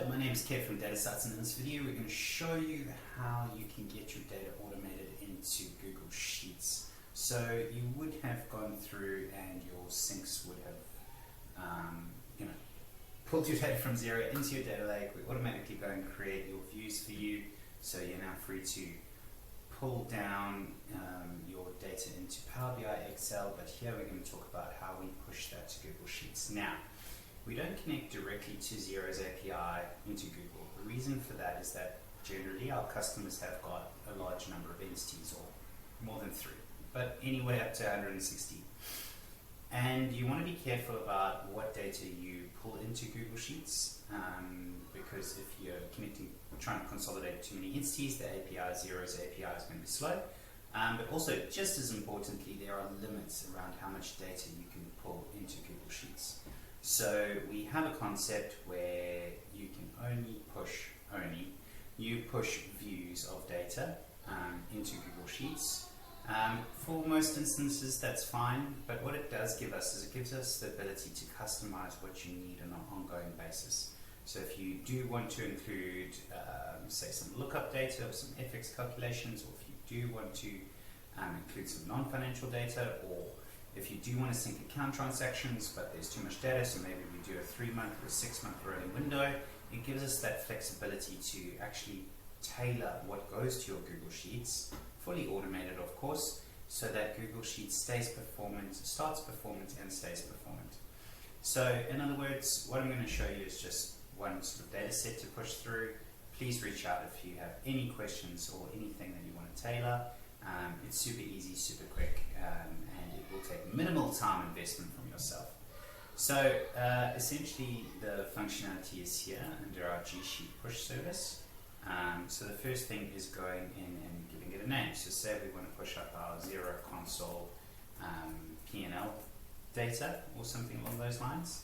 Hello, my name is Kev from dataSights, and in this video we're going to show you how you can get your data automated into Google Sheets. So you would have gone through and your syncs would have pulled your data from Xero into your data lake. We automatically go and create your views for you, so you're now free to pull down your data into Power BI, Excel, but here we're going to talk about how we push that to Google Sheets. Now, we don't connect directly to Xero's API into Google. The reason for that is that generally our customers have got a large number of entities, or more than 3, but anywhere up to 160. And you want to be careful about what data you pull into Google Sheets, because if you're trying to consolidate too many entities, the API, Xero's API is going to be slow. But also, just as importantly, there are limits around how much data you can pull into Google Sheets. So we have a concept where you can only push views of data into Google Sheets. For most instances, that's fine, but what it does give us is it gives us the ability to customize what you need on an ongoing basis. So if you do want to include, say, some lookup data or some FX calculations, or if you do want to include some non-financial data, or if you do want to sync account transactions, but there's too much data, so maybe we do a 3-month or a 6-month rolling window, it gives us that flexibility to actually tailor what goes to your Google Sheets, fully automated of course, so that Google Sheets stays performant, starts performant and stays performant. So in other words, what I'm going to show you is just one sort of data set to push through. Please reach out if you have any questions or anything that you want to tailor. It's super easy, super quick, and it will take minimal time investment from yourself. So essentially the functionality is here under our G Sheet push service. So the first thing is going in and giving it a name. So say we want to push up our Xero Console P&L data or something along those lines.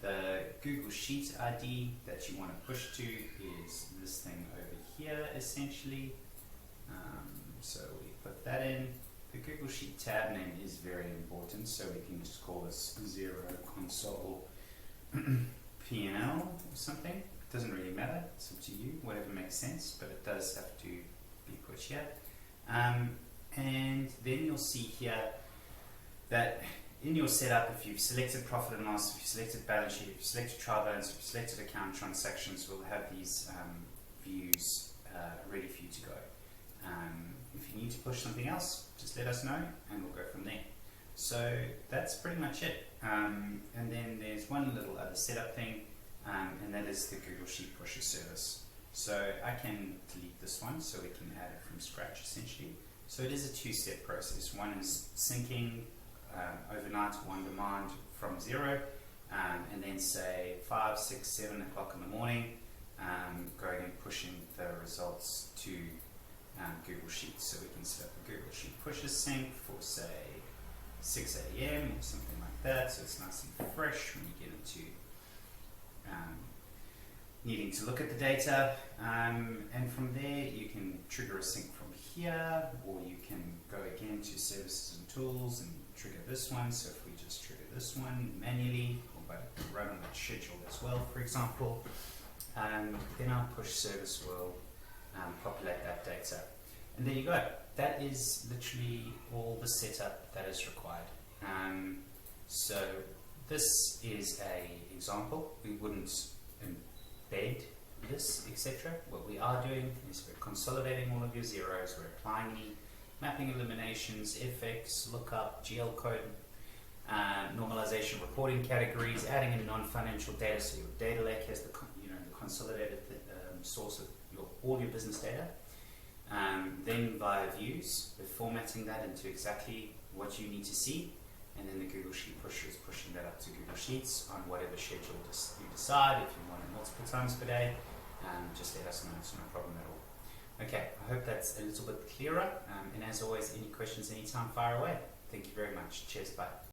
The Google Sheet ID that you want to push to is this thing over here essentially. So we put that in. The Google Sheet tab name is very important, so we can just call this Xero Console P&L or something. It doesn't really matter, it's up to you, whatever makes sense, but it does have to be put here. And then you'll see here that in your setup, if you've selected profit and loss, if you've selected balance sheet, if you've selected trial balance, if you've selected account transactions, we'll have these views ready for you to go. If you need to push something else, just let us know and we'll go from there. So that's pretty much it. And then there's one little other setup thing, and that is the Google Sheet Pusher service. So I can delete this one so we can add it from scratch essentially. So it is a 2-step process. One is syncing overnight on demand from Xero, and then say 5, 6, 7 o'clock in the morning, going and pushing the results to Google Sheets. So we can set up a Google Sheet pusher sync for say 6 AM or something like that, so it's nice and fresh when you get into needing to look at the data, and from there you can trigger a sync from here, or you can go again to services and tools and trigger this one. So if we just trigger this one manually, or run on that schedule as well, for example, then our push service will populate that data. And there you go. That is literally all the setup that is required. So this is an example. We wouldn't embed this, etc. What we are doing is we're consolidating all of your zeros, we're applying any mapping eliminations, FX, lookup, GL code, normalization, reporting categories, adding in non-financial data, so your data lake has the consolidated source of all your business data. Then via views, we're formatting that into exactly what you need to see, and then the Google Sheet Pusher is pushing that up to Google Sheets on whatever schedule you decide. If you want it multiple times per day, just let us know, it's no problem at all. Okay, I hope that's a little bit clearer, and as always, any questions anytime, fire away. Thank you very much. Cheers, bye.